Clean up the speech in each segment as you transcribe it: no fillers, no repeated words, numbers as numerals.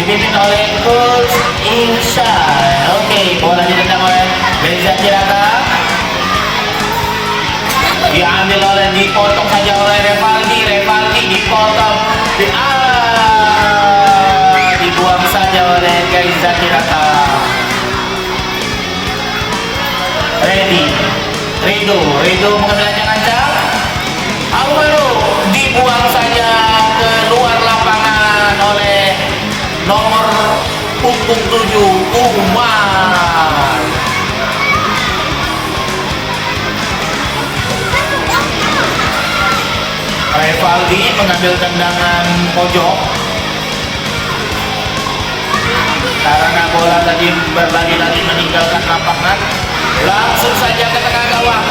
dipimpin oleh Coach Insyad. Oke, bola ditendang oleh Reza Tiraka. Diambil oleh, dipotong saja oleh Revaldi dipotong, dibuang saja oleh Reza Tiraka. Redo mengambil ancang-ancang. Alvaro dibuang saja ke luar lapangan oleh nomor punggung 7 Umar. Revaldi mengambil tendangan pojok karena bola tadi berlari-lari meninggalkan lapangan. Langsung saja ke tengah gawang.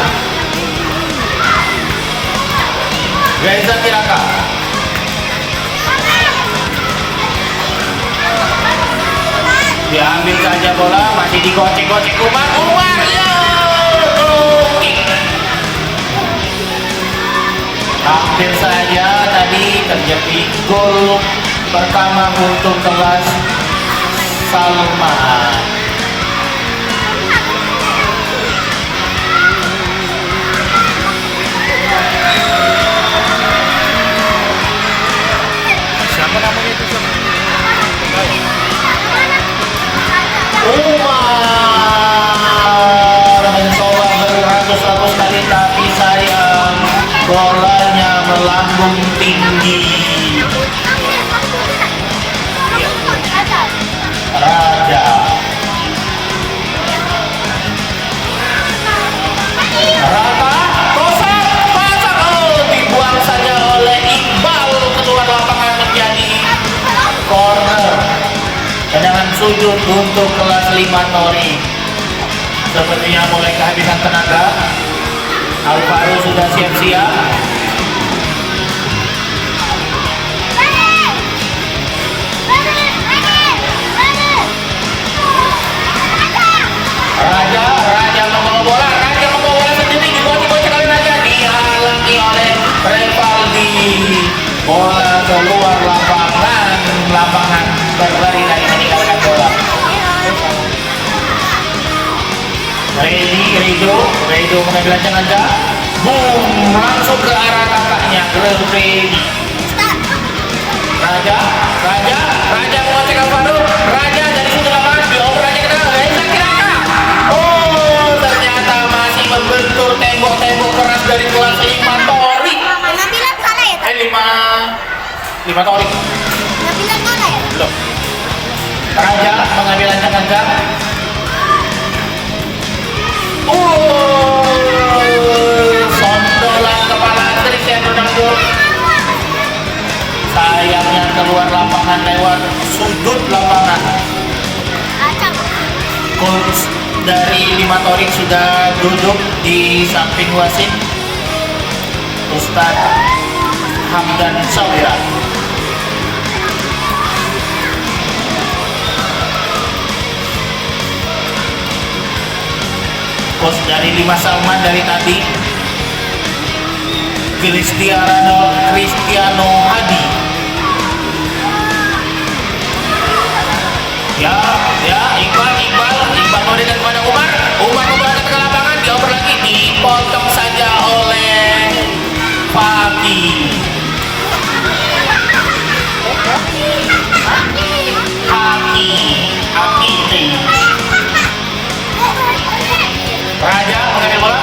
Reza Tiraka. Diambil saja bola, masih digocek-gocek Umar ya. Hampir saja tadi terjadi gol pertama untuk kelas Salman. Siapa namanya itu? Umar mencoba beratus-ratus kali tapi sayang bolanya melambung tinggi. Raja Rata kosak dibuang saja oleh Iqbal keluar lapangan menjadi corner. Tendangan sudut untuk kelas 5 Tori. Sepertinya mulai kehabisan tenaga. Alvaro sudah siap-siap. Raja membawa bola sendiri, digocek-gocek oleh Raja, dihalangi oleh Revaldi. Bola keluar lapangan berlari-lari meninggalkan bola. Redo mengambil ancang-ancang, boom, langsung ke arah kakaknya Grelfredi. Raja mengocek Alvaro. Raja dari sudut lapangan dioper aja ke dalam. Reza Tiraka. Oh, ternyata masih membentur tembok-tembok keras dari kelas 5 Tori. Pengambilan salah ya? 5 Tori. Pengambilan salah ya? Belum. Raja mengambil ancang-ancang. Sondolan kepala Cristiano Ronaldo. Sayangnya keluar lapangan lewat sudut lapangan. Coach dari 5 Torik sudah duduk di samping wasit, Ustadz Hamdan Sawira. Coach dari 5 Salman dari tadi, Cristiano Hadi. Iqbal memberikan kepada Umar membawa ke tengah lapangan, dioper lagi, dipotong saja oleh Faki. Raja mengambil bola.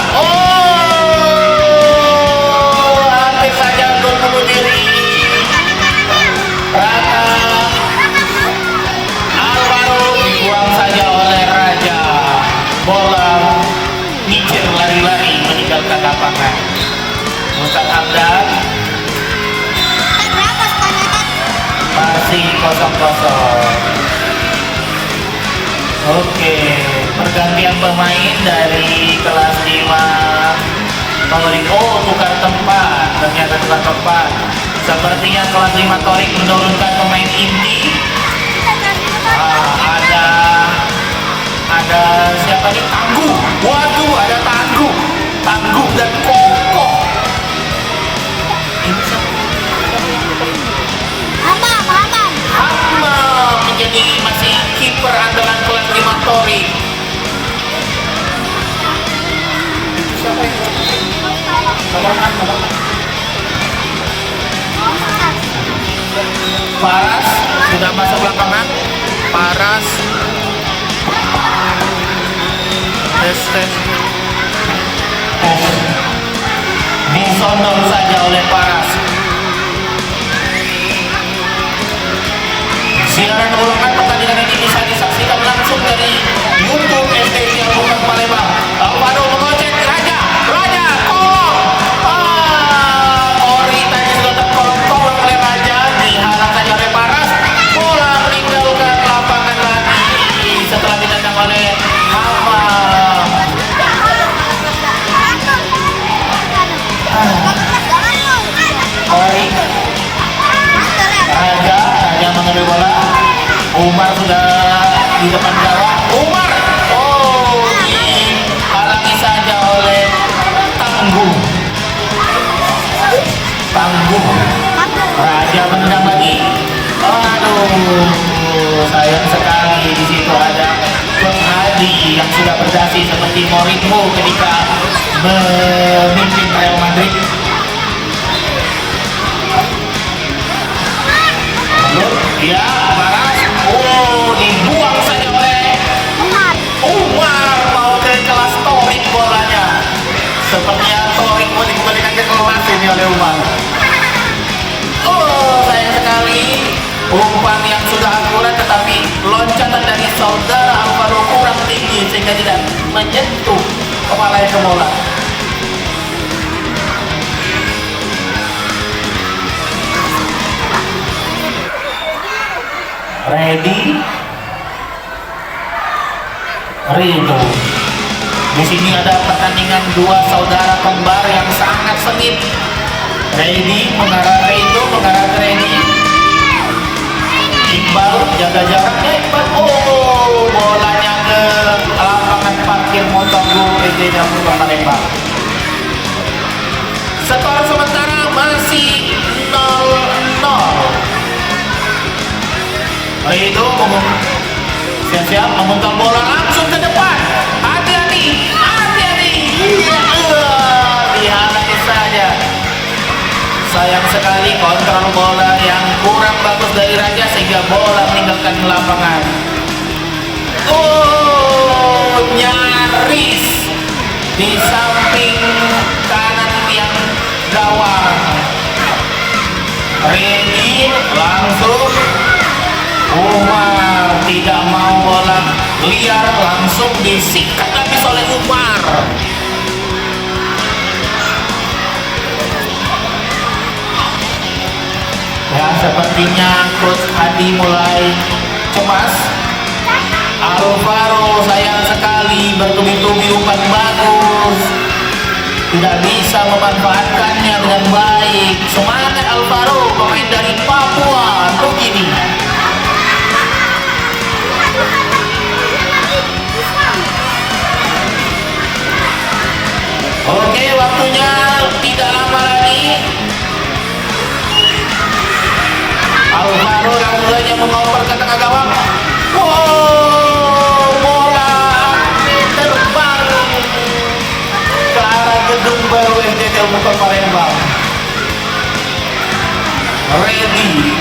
Hampir saja gol bunuh diri. Rata. Alvaro dibuang saja oleh Raja. Bola mikir lari-lari meninggalkan lapangan. Ustadz Hamdan masih 0-0. Oke, pergantian pemain dari kelas 5 Torik. Tukar tempat, ternyata tukar tempat. Sepertinya kelas 5 Torik menurunkan pemain inti. Ada siapa nih? Tangguh. Waduh, ada Tangguh dan Kokoh. Ini siapa? Hamba menjadi Paras sudah masuk lapangan. Paras tes disondol saja oleh Paras. Siaran ulangan pertandingan ini bisa disaksikan langsung dari YouTube STT Alpukat Palembang. Alvaro mengocek Raja kolong. Ori tadi sudah terkolong oleh Raja, dihalang saja oleh Paras. Bola meninggalkan lapangan lagi setelah ditendang oleh Hama. Ori Raja mengambil bola. Umar sudah di depan gawang. Umar, dihalangi saja oleh Tangguh. Raja menendang lagi. Aduh, sayang sekali di situ ada Coach Hadi yang sudah berdasi seperti Mourinho ketika memimpin Real Madrid. Ya, Paras. Dibuang saja oleh Umar. Mau ke kelas Torik bolanya. Sepertinya Torik mau dikembalikan ke kelas ini oleh Umar. Sayang sekali. Umpan yang sudah akurat tetapi loncatan dari saudara Alvaro kurang tinggi sehingga tidak menyentuh kepala ke bola. Rido. Di sini ada pertandingan dua saudara kembar yang sangat sengit. Ready mengarah Rido, mengarah ke Ready. Iqbal jaga jaraknya Iqbal. Bolanya ke lapangan parkir motor SD Alpukat Palembang. Skor sementara masih 0-0. Rido siap-siap memutar bola langsung ke depan. Hati-hati. Dihalangi saja. Sayang sekali kontrol bola yang kurang bagus dari Raja sehingga bola meninggalkan lapangan. Nyaris di samping kanan tiang gawang. Ready langsung. Umar tidak mau bola liar, langsung disikat habis oleh Umar. Ya, sepertinya Coach Hadi mulai cemas. Alvaro sayang sekali bertubi-tubi umpan bagus, tidak bisa memanfaatkannya dengan baik. Semangat Alvaro, pemain dari Papua Nugini. Oke, waktunya tidak lama lagi. Alvaro langsung saja mengoper ke tengah gawang. Bola terbang ke arah gedung baru SDT Alpukat Palembang. Ready.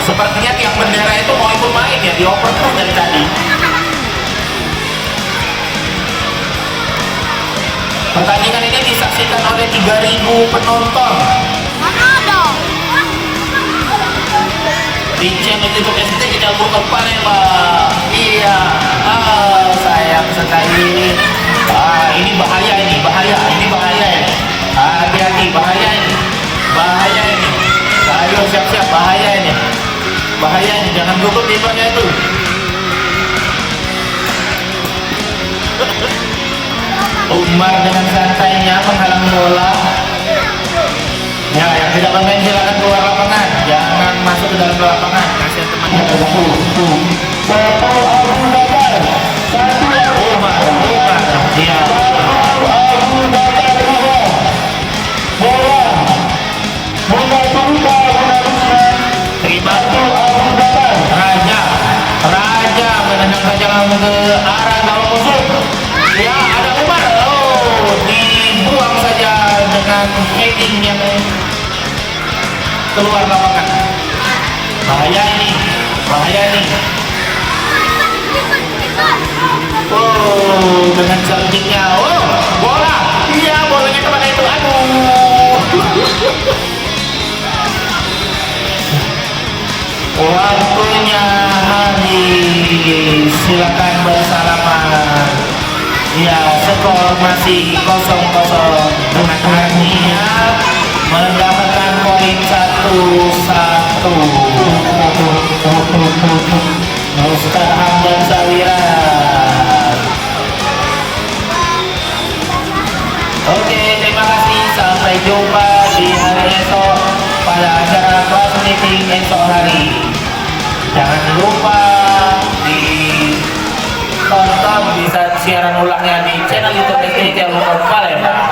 Sepertinya tiang bendera itu mau ikut main ya, dioper terus dari tadi. Pertandingan ini disaksikan oleh 3.000 penonton. Di channel YouTube STT Alpukat Palembang. Iya. Sayang sekali. Ini bahaya ini. Hati-hati, bahaya ini. Ayo siap-siap, bahaya ini. Jangan gugup tipernya itu. Umar dengan santainya menghalang bola. Ya, yang tidak bermain silakan keluar lapangan. Jangan masuk ke dalam lapangan. Kasihan temannya. Umar. Ya. Terima. Raja menendang saja langsung ke arah gawang musuh. Ya, ada Umar. Dibuang saja skating yang keluar lapangan. Bahaya ini, bahaya nih. Oh, dengan cantiknya. Oh, bola. Iya, bolanya kemana itu? Aduh. Waktunya habis. Silakan bersalaman. Ya, skor masih 0-0 dengan Arnia mendapatkan poin 1-1. Ustaz Hamdan Sawiran. Oke, terima kasih. Sampai jumpa di hari esok pada acara kelas meeting esok hari. Jangan lupa di tonton bisa siaran ulangnya di channel YouTube SDI Palembang.